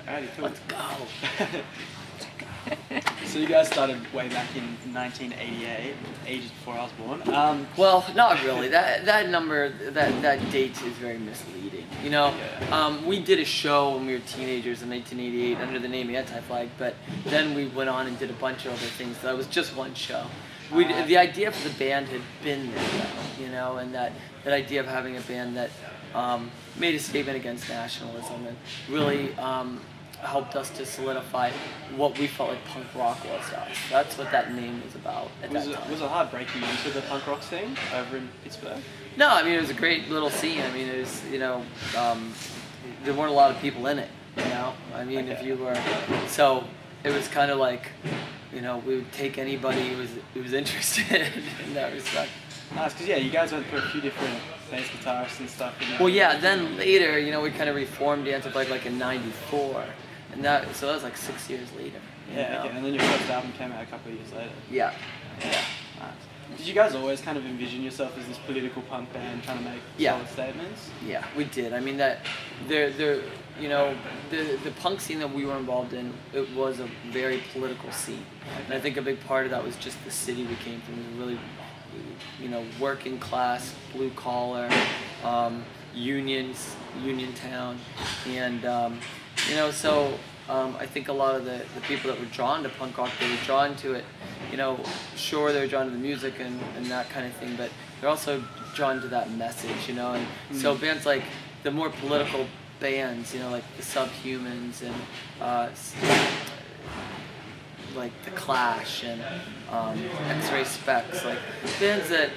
Alrighty, cool. Let's go. So you guys started way back in 1988, ages before I was born. Well, not really. That number, that date is very misleading. You know, we did a show when we were teenagers in 1988 under the name Anti-Flag, but then we went on and did a bunch of other things. That was just one show. The idea for the band had been there, though, you know, and that idea of having a band that made a statement against nationalism and really helped us to solidify what we felt like punk rock was to us. That's what that name was about at that time. Was it hard breaking into the punk rock scene over in Pittsburgh? No, I mean, it was a great little scene. I mean, it was, you know, there weren't a lot of people in it, you know? I mean, if you were, so it was kind of like, you know, we would take anybody who was interested in that respect. Nice, because yeah, you guys went through a few different bass guitarists and stuff. You know? Well, yeah, then later, you know, we kind of reformed Anti-Flag like in '94, and so that was like 6 years later. Yeah, okay. And then your first album came out a couple of years later. Yeah. Yeah. Nice. Did you guys always kind of envision yourself as this political punk band trying to make solid statements? Yeah, we did. I mean, that you know, the punk scene that we were involved in, it was a very political scene. And I think a big part of that was just the city we came from. It was really, you know, working class, blue collar, union town, and you know, so I think a lot of the people that were drawn to punk rock, they were drawn to it, you know, sure, they were drawn to the music and that kind of thing, but they're also drawn to that message, you know, and so bands like the more political bands, you know, like the Subhumans and like the Clash and X-Ray Specs, like bands that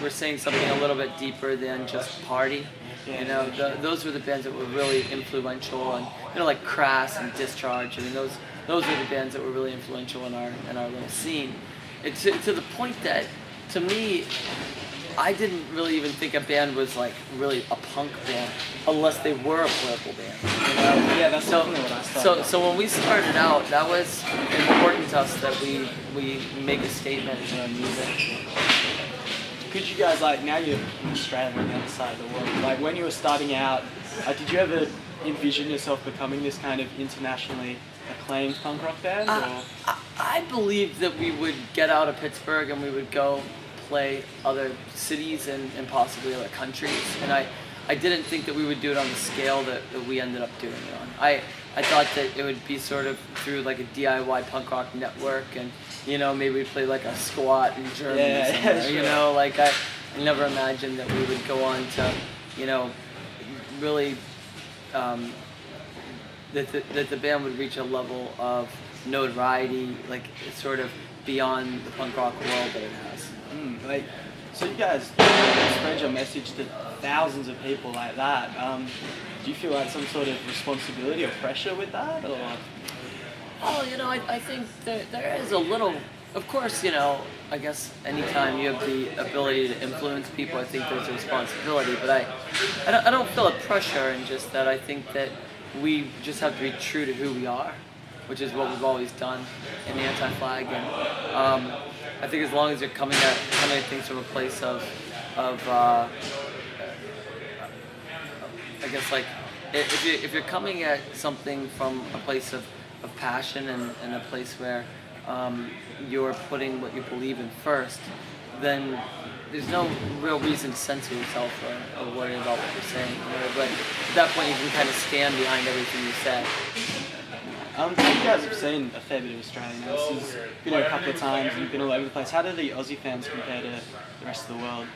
were saying something a little bit deeper than just party. You know, those were the bands that were really influential, and you know, like Crass and Discharge. I mean, those were the bands that were really influential in our little scene. It's to the point that, to me, I didn't really even think a band was like really a punk band unless they were a political band. You know? Yeah, that's definitely what I started. So when we started out, that was important to us that we make a statement in our music. Could you guys, like, now you're in Australia on the other side of the world, like when you were starting out, did you ever envision yourself becoming this kind of internationally acclaimed punk rock band? I believed that we would get out of Pittsburgh and we would go play other cities and possibly other countries, and I didn't think that we would do it on the scale that we ended up doing it on. I thought that it would be sort of through like a DIY punk rock network, and you know, maybe we'd play like a squat in Germany somewhere, sure. You know, like I never imagined that we would go on to, you know, really that the band would reach a level of notoriety, like sort of beyond the punk rock world that it has. Like, so you guys spread your message to thousands of people like that. Do you feel like some sort of responsibility or pressure with that, or? Oh, you know, I think there is a little, of course, you know, I guess anytime you have the ability to influence people, I think there's a responsibility, but I don't feel a pressure in just that. I think that we just have to be true to who we are, which is what we've always done in the Anti-Flag, and I think as long as you're coming at things from a place of I guess, like, if you're coming at something from a place of passion and a place where you're putting what you believe in first, then there's no real reason to censor yourself or worry about what you're saying. But at that point, you can kind of stand behind everything you say. You guys have seen a fair bit of Australia now. This has been a couple of times and you've been all over the place. How do the Aussie fans compare to the rest of the world?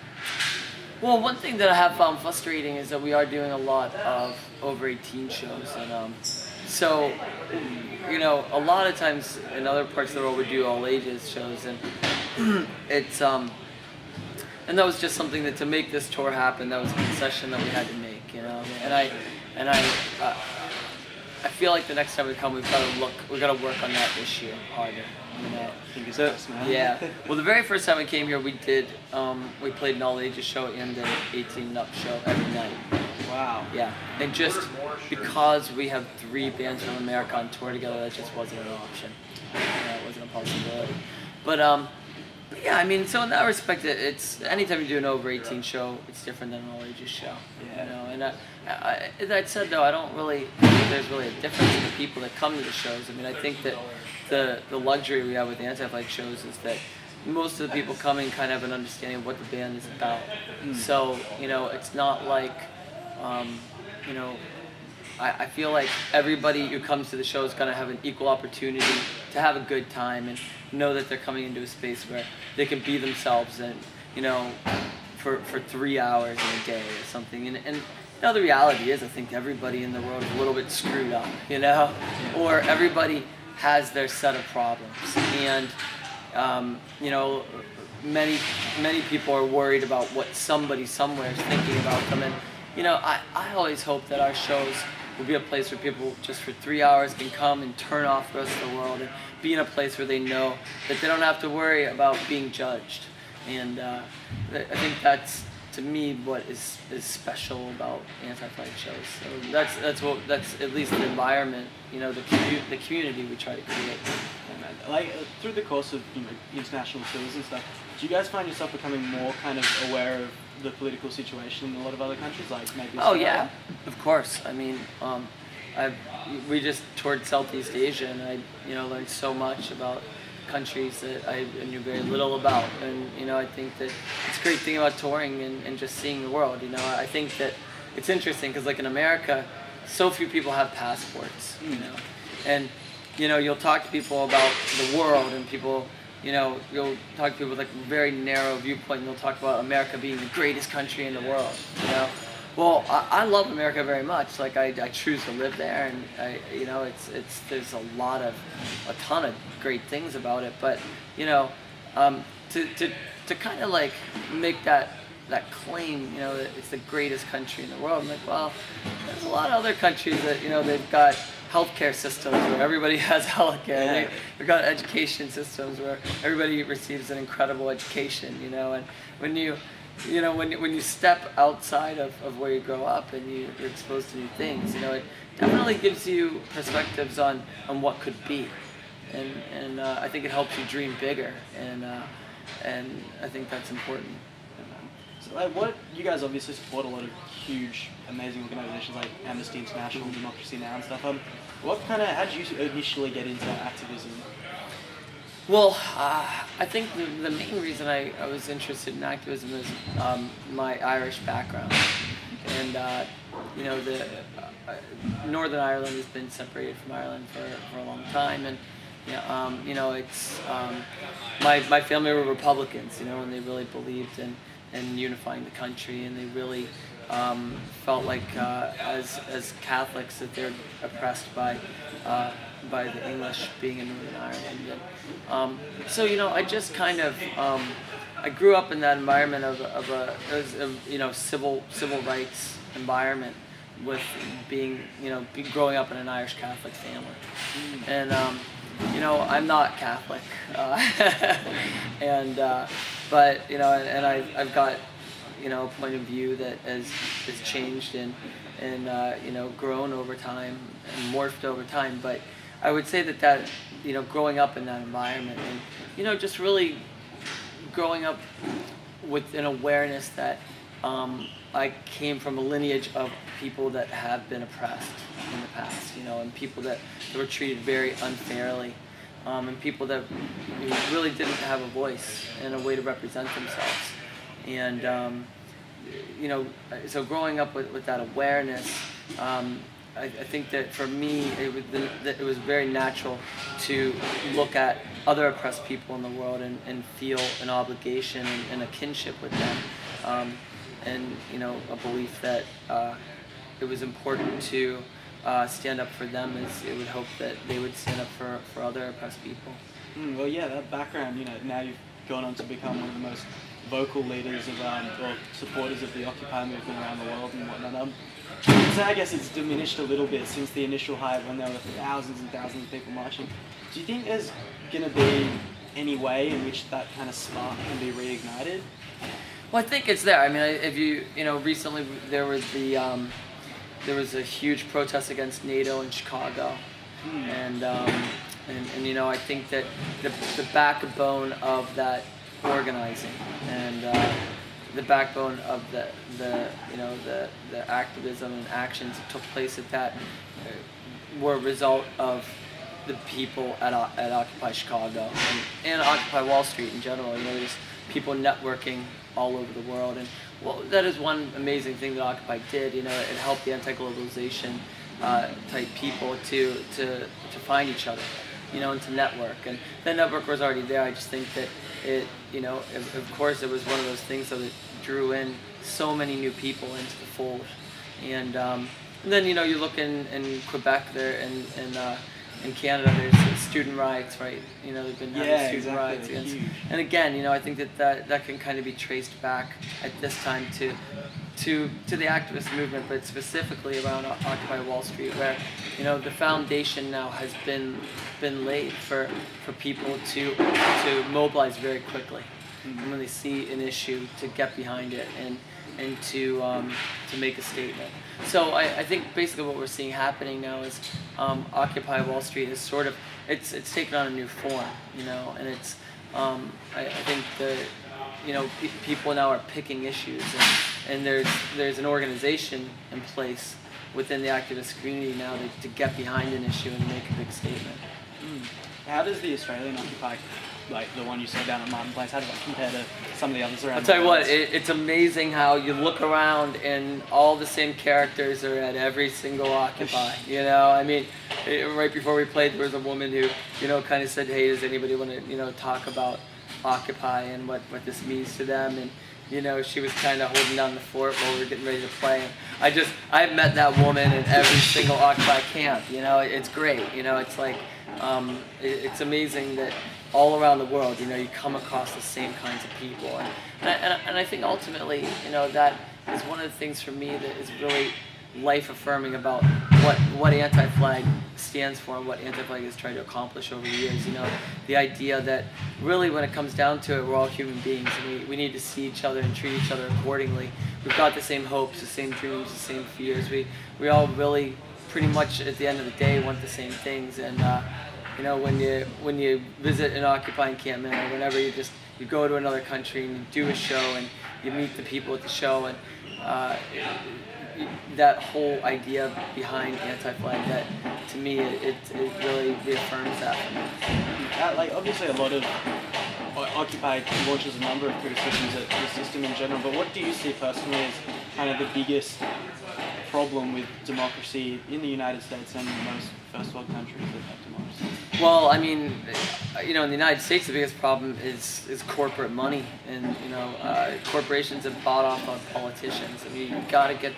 Well, one thing that I have found frustrating is that we are doing a lot of over 18 shows, and so, you know, a lot of times in other parts of the world we do all ages shows, and it's and that was just something that, to make this tour happen, that was a concession that we had to make, you know. And I feel like the next time we come, we've got to work on that issue harder. You know? Yeah. Well, the very first time we came here, we played an all-ages show and an 18-up show every night. Wow. Yeah. And just because we have 3 bands from America on tour together, that just wasn't an option. It wasn't a possibility. But But yeah, I mean, so in that respect, it's anytime you do an over 18 show, it's different than an all ages show. Yeah. You know, and that said, though, I don't really think there's really a difference in the people that come to the shows. I mean, I think that the luxury we have with the Anti-Flag shows is that most of the people coming kind of have an understanding of what the band is about. So, you know, it's not like, you know, I feel like everybody who comes to the show is going to have an equal opportunity to have a good time and know that they're coming into a space where they can be themselves and, you know, for 3 hours in a day or something. And you know, the reality is, I think everybody in the world is a little bit screwed up, you know, or everybody has their set of problems. And, you know, many people are worried about what somebody somewhere is thinking about them. And, you know, I always hope that our shows will be a place where people just for 3 hours can come and turn off the rest of the world and be in a place where they know that they don't have to worry about being judged. And I think that's, to me, what is special about Anti-Flag shows. So that's at least the environment, you know, the community we try to create. Like through the course of, you know, international tours and stuff, do you guys find yourself becoming more kind of aware of the political situation in a lot of other countries, like maybe Australia? Oh yeah, of course. I mean, we just toured Southeast Asia, and I, you know, learned so much about countries that I knew very little about. And, you know, I think that it's a great thing about touring and just seeing the world. You know, I think that it's interesting because, like, in America, so few people have passports, you know, and, you know, you'll talk to people about the world, and people, you know, you'll talk to people with like a very narrow viewpoint, and they'll talk about America being the greatest country in the world, you know. Well, I love America very much. Like, I choose to live there, and you know, there's a ton of great things about it. But, you know, to kind of like make that claim, you know, that it's the greatest country in the world. I'm like, well, there's a lot of other countries that, you know, they've got healthcare systems where everybody has healthcare. Yeah. They've got education systems where everybody receives an incredible education, you know. And when you step outside of where you grow up and you're exposed to new things, you know, it definitely gives you perspectives on what could be, and I think it helps you dream bigger, and I think that's important. So, like, what you guys obviously support a lot of huge, amazing organizations like Amnesty International, Democracy Now! And stuff. How did you initially get into activism? Well, I think the main reason I was interested in activism is my Irish background, and you know, Northern Ireland has been separated from Ireland for a long time, and you know, it's my family were Republicans, you know, and they really believed in unifying the country, and they really felt like as Catholics that they're oppressed by the English being in Northern Ireland. And so, you know, I just kind of I grew up in that environment of you know, civil rights environment, with being, you know, growing up in an Irish Catholic family. And you know, I'm not Catholic, and but, you know, and I've got, you know, a point of view that has changed and you know, grown over time and morphed over time. But I would say that you know, growing up in that environment, and, you know, just really growing up with an awareness that I came from a lineage of people that have been oppressed in the past, you know, and people that were treated very unfairly, and people that really didn't have a voice and a way to represent themselves. And you know, so growing up with that awareness, I think that for me it was very natural to look at other oppressed people in the world and feel an obligation and a kinship with them, and, you know, a belief that it was important to stand up for them, as it would hope that they would stand up for other oppressed people. Well, yeah, that background, you know, now you've gone on to become one of the most vocal leaders of, or supporters of the Occupy movement around the world and whatnot. So I guess it's diminished a little bit since the initial hype when there were thousands and thousands of people marching. Do you think there's going to be any way in which that kind of spark can be reignited? Well, I think it's there. I mean, if you know, recently there was there was a huge protest against NATO in Chicago, and you know, I think that the backbone of that organizing, and the backbone of the activism and actions that took place at that were a result of the people at Occupy Chicago and Occupy Wall Street in general. You know, there's people networking all over the world, and well, that is one amazing thing that Occupy did. You know, it helped the anti-globalization type people to find each other, you know, and to network. And that network was already there. I just think that it, you know, of course, it was one of those things that it drew in so many new people into the fold. And then, you know, you look in Quebec there, and in Canada, there's student riots, right? You know, they've been having student riots against. And again, you know, I think that can kind of be traced back at this time to the activist movement, but specifically around Occupy Wall Street, where, you know, the foundation now has been laid for people to mobilize very quickly, and when they see an issue, to get behind it and to make a statement. So I think basically what we're seeing happening now is Occupy Wall Street is sort of, it's taken on a new form, you know, and it's I think you know, people now are picking issues, and there's an organization in place within the activist community now to get behind an issue and make a big statement. How does the Australian Occupy, like the one you saw down at Martin Place, how does that compare to some of the others around? I'll tell you what, it's amazing how you look around and all the same characters are at every single Occupy. You know, I mean, right before we played, there was a woman who, you know, kind of said, hey, does anybody want to, you know, talk about Occupy and what this means to them? And, you know, she was kind of holding down the fort while we were getting ready to play. And I've met that woman in every single Occupy camp. You know, it's great. You know, it's like, it's amazing that all around the world, you know, you come across the same kinds of people. And I think ultimately, you know, that is one of the things for me that is really life-affirming about what anti-flag stands for and what anti-flag has tried to accomplish over the years. You know, the idea that really when it comes down to it, we're all human beings, and we need to see each other and treat each other accordingly. We've got the same hopes, the same dreams, the same fears. We all really pretty much at the end of the day want the same things. And you know, when you visit an occupying camp, or whenever you go to another country and you do a show and you meet the people at the show, and that whole idea behind anti-flag, that to me it really reaffirms that for me. Like obviously a lot of Occupy launches a number of criticisms at the system in general, but what do you see personally as kind of the biggest problem with democracy in the United States and most first world countries that have democracy? Well, I mean, you know, in the United States, the biggest problem is corporate money, and you know, corporations have bought off on politicians. I mean, you gotta get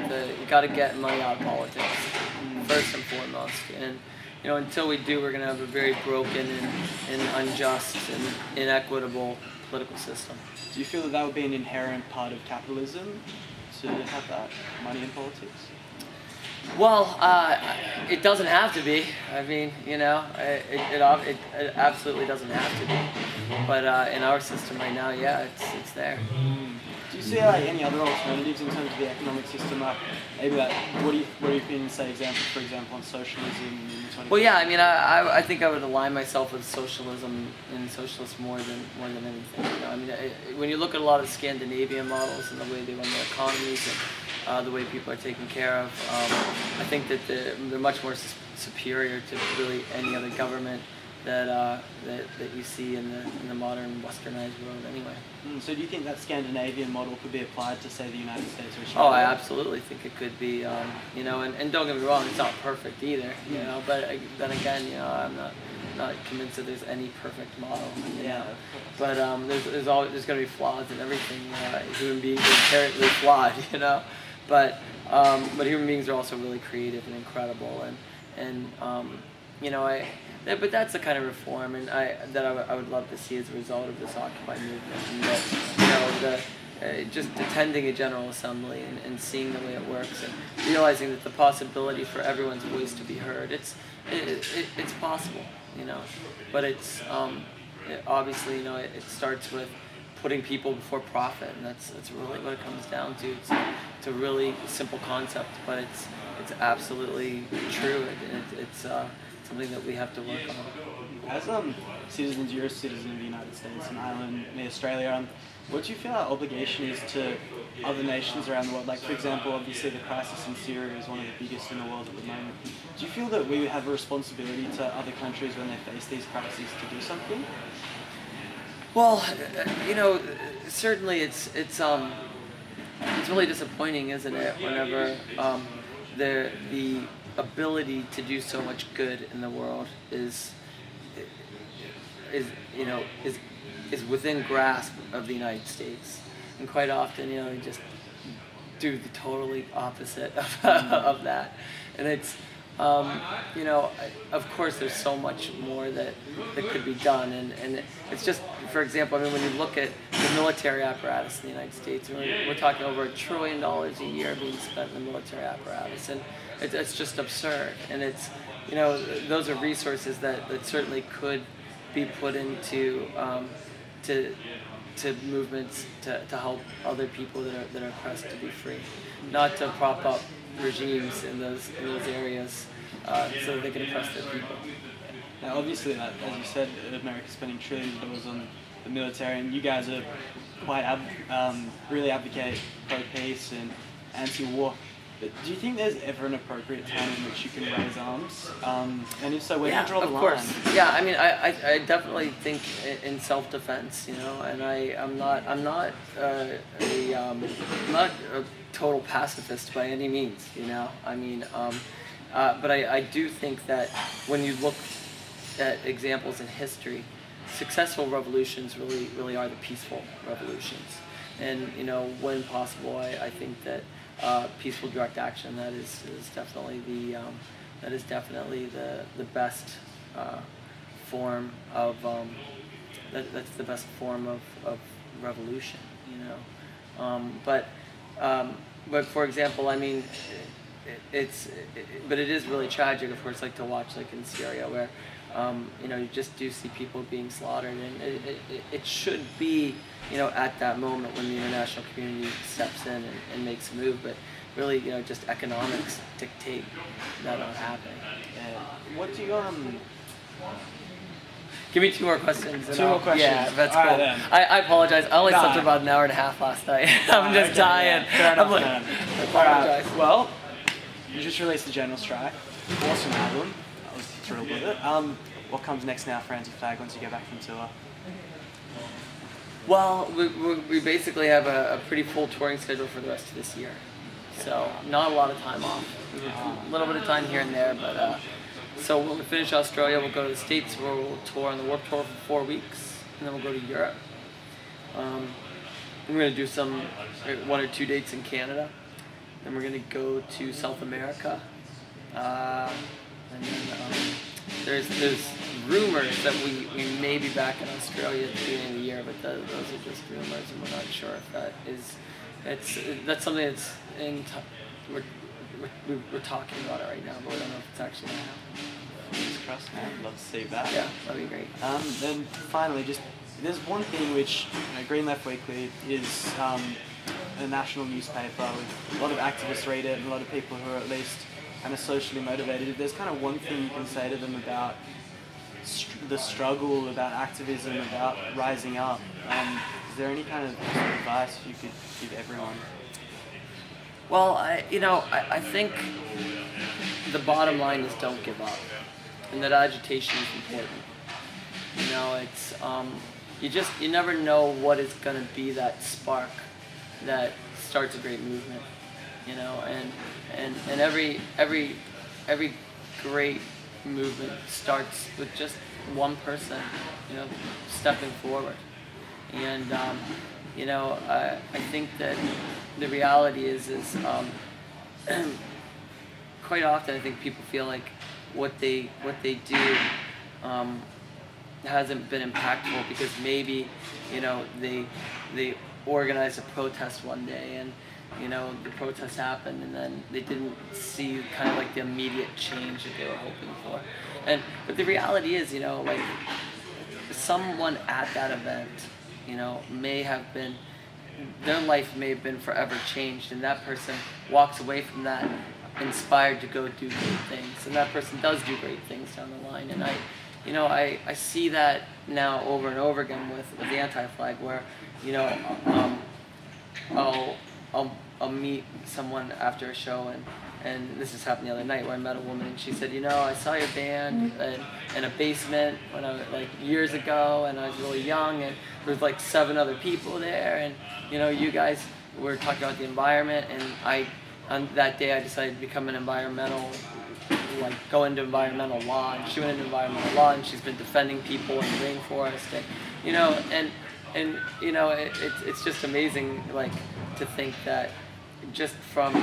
money out of politics first and foremost, and you know, until we do, we're gonna have a very broken and unjust and inequitable political system. Do you feel that would be an inherent part of capitalism to have that money in politics? Well, it doesn't have to be. I mean, you know, it absolutely doesn't have to be. But in our system right now, yeah, it's there. Do you see like any other alternatives in terms of the economic system? Maybe like what do you think, say, for example, on socialism in the 20th? Well, yeah, I mean, I think I would align myself with socialism and socialists more than anything. You know, I mean, when you look at a lot of Scandinavian models and the way they run their economies and the way people are taken care of, I think that they're much more superior to really any other government that you see in the modern westernized world anyway. So do you think that Scandinavian model could be applied to, say, the United States or Australia? Oh, I absolutely think it could be. You know, and don't get me wrong, it's not perfect either. You know, but then again, you know, I'm not convinced that there's any perfect model. You know? But there's going to be flaws in everything. Human beings are inherently flawed. You know, but human beings are also really creative and incredible, and you know, but that's the kind of reform that I would love to see as a result of this Occupy movement, and that, you know, just attending a General Assembly and seeing the way it works and realizing that the possibility for everyone's voice to be heard, it's possible, you know, but it's obviously, you know, it starts with putting people before profit, and that's really what it comes down to. It's a really simple concept, but it's absolutely true. It's something that we have to work on. As citizens, you're a citizen of the United States and Ireland, and Australia. What do you feel our obligation is to other nations around the world? Like, for example, obviously the crisis in Syria is one of the biggest in the world at the moment. Do you feel that we have a responsibility to other countries when they face these crises to do something? Well, you know, certainly it's really disappointing, isn't it, whenever the ability to do so much good in the world is within grasp of the United States, and quite often, you know, you just do the totally opposite of that, and it's you know, of course there's so much more that could be done, and it's just, for example, I mean, when you look at the military apparatus in the United States, we're talking over $1 trillion a year being spent in the military apparatus, and it's just absurd, and it's, you know, those are resources that certainly could be put into to movements to help other people that are oppressed to be free, not to prop up regimes in those areas so that they can oppress their people. Now, obviously, as you said, America's spending trillions of dollars on the military, and you guys are quite really advocate pro-peace and anti-war. But do you think there's ever an appropriate time in which you can raise arms? And if so, where do you draw the line? Of course. Yeah, I mean, I definitely think in self-defense, you know, and I'm not a total pacifist by any means, you know. I mean, but I do think that when you look at examples in history, successful revolutions really are the peaceful revolutions, and, you know, when possible, I think that peaceful direct action, that is definitely the best form of that's the best form of revolution, you know. But for example, I mean, but it is really tragic, of course, like to watch, like in Syria, where you know, you just do see people being slaughtered, and it should be, you know, at that moment when the international community steps in and makes a move, but really, you know, just economics dictate that not happening. What do you Give me 2 more questions. Two more questions. Yeah, that's cool. Right, I apologize. I only slept about an hour and a half last night. I'm just dying. Yeah. Fair enough, I'm like, man. I apologize. Well, you just released the General Strike. Awesome album. I was thrilled with it. What comes next now for Anti-Flag once you go back from tour? Well, we basically have a pretty full touring schedule for the rest of this year. So not a lot of time off. A little bit of time here and there, but so when we finish Australia, we'll go to the States, where we'll tour on the Warped Tour for 4 weeks, and then we'll go to Europe. We're going to do 1 or 2 dates in Canada. Then we're going to go to South America. And then there's rumors that we may be back in Australia at the beginning of the year, but those are just rumors, and we're not sure if that is. That's something that's we're talking about it right now, but we don't know if it's actually going to happen. Fingers crossed, man. Love to see that. Yeah, that'd be great. Then finally, just there's one thing which, you know, Green Left Weekly is a national newspaper with a lot of activists read it and a lot of people who are at least kind of socially motivated. If there's kind of one thing you can say to them about the struggle, about activism, about rising up, is there any kind of advice you could give everyone? Well, I think the bottom line is don't give up, and that agitation is important. You know, it's you never know what is going to be that spark that starts a great movement. You know, and every great movement starts with just one person, you know, stepping forward. And you know, I think that the reality is quite often I think people feel like what they do hasn't been impactful because maybe, you know, they organized a protest one day and, you know, the protest happened and then they didn't see kind of like the immediate change that they were hoping for. But the reality is, you know, like someone at that event, you know, their life may have been forever changed, and that person walks away from that inspired to go do great things, and that person does do great things down the line. And I see that now over and over again with the anti-flag, where I'll meet someone after a show, and this just happened the other night where I met a woman, and she said, I saw your band in a basement when I was like years ago, and I was really young, and there was like 7 other people there, and you guys were talking about the environment, and on that day I decided to become an environmental, go into environmental law, and she went into environmental law, and she's been defending people in the rainforest, and it's just amazing, to think that just from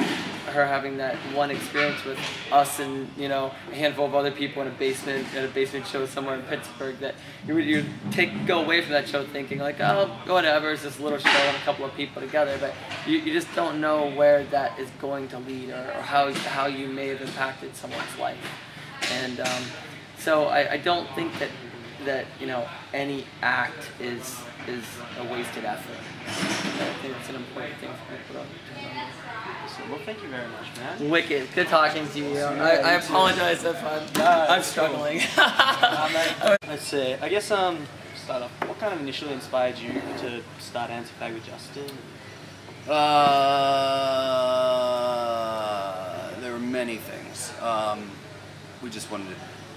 her having that one experience with us and a handful of other people in a basement at a basement show somewhere in Pittsburgh, that you go away from that show thinking oh, whatever, it's this little show and a couple of people together, but you just don't know where that is going to lead, or how you may have impacted someone's life. And so I don't think that any act is a wasted effort. I think it's an important thing for people to remember. Well, thank you very much, man. Wicked. Good talking to you. I apologize if I'm struggling. Let's see. I guess start off. What kind of initially inspired you to start Anti-Flag with Justin? There were many things. We just wanted to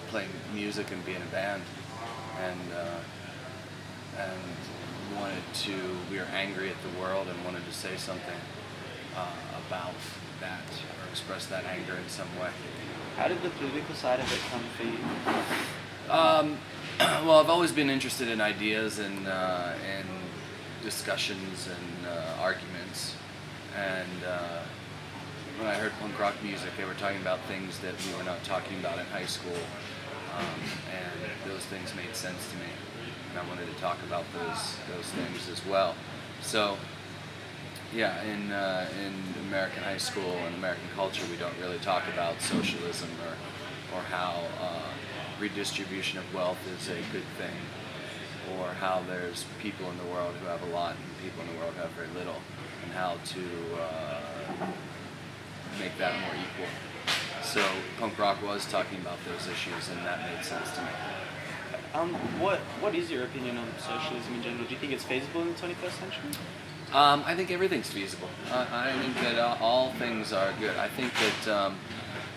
play music and be in a band, and we were angry at the world and wanted to say something about that, or express that anger in some way. How did the political side of it come for you? Well, I've always been interested in ideas and discussions and arguments, and when I heard punk rock music, they were talking about things that we were not talking about in high school, and those things made sense to me, and I wanted to talk about those things as well. So yeah, in American high school and American culture, we don't really talk about socialism or how redistribution of wealth is a good thing, or how there's people in the world who have a lot and people in the world who have very little, and how to make that more equal. So punk rock was talking about those issues, and that made sense to me. What is your opinion on socialism in general? Do you think it's feasible in the 21st century? I think everything's feasible. I think that all things are good. I think that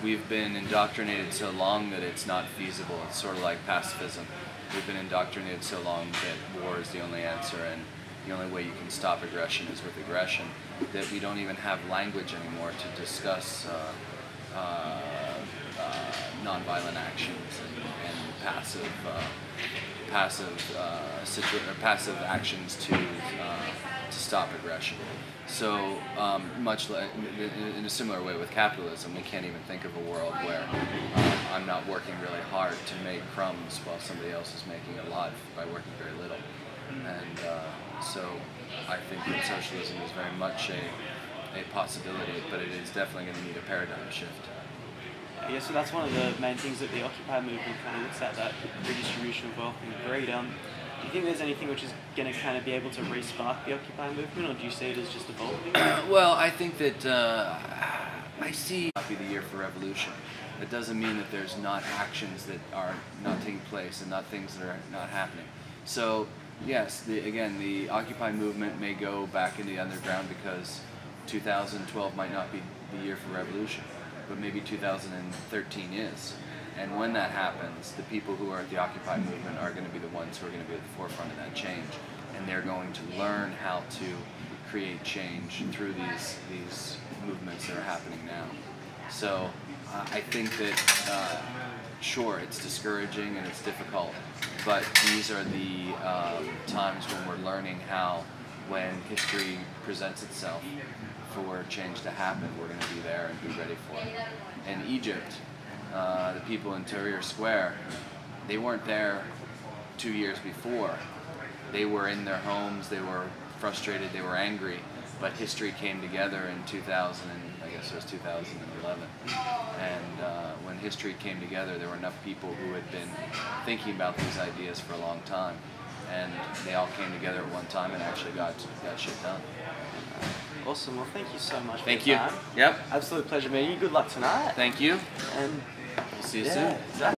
we've been indoctrinated so long that it's not feasible. It's sort of like pacifism. We've been indoctrinated so long that war is the only answer, and the only way you can stop aggression is with aggression, that we don't even have language anymore to discuss nonviolent actions and passive actions to stop aggression. So much like in a similar way with capitalism, we can't even think of a world where I'm not working really hard to make crumbs while somebody else is making a lot by working very little. And so I think that socialism is very much a possibility, but it is definitely going to need a paradigm shift. Yeah, so that's one of the main things that the Occupy movement kind of looks at, that redistribution of wealth and greed. Do you think there's anything which is going to kind of be able to re-spark the Occupy movement, or do you see it as just evolving? Well, I think that I see it not be the year for revolution. That doesn't mean that there's not actions that are not taking place and not things that are not happening. So yes, again, the Occupy movement may go back in the underground because 2012 might not be the year for revolution, but maybe 2013 is. And when that happens, the people who are at the Occupy movement are going to be the ones who are going to be at the forefront of that change, and they're going to learn how to create change through these movements that are happening now. So I think that sure, it's discouraging and it's difficult, but these are the times when we're learning how, when history presents itself for change to happen, we're going to be there and be ready for it. In Egypt, the people in Tahrir Square, they weren't there 2 years before. They were in their homes, they were frustrated, they were angry, but history came together in 2000, I guess it was 2011. And when history came together, there were enough people who had been thinking about these ideas for a long time, and they all came together at one time and actually got shit done. Awesome. Well, thank you so much. Thank for you. your time. Yep. Absolute pleasure meeting you. Good luck tonight. Thank you. And We'll see you yeah, soon. exactly.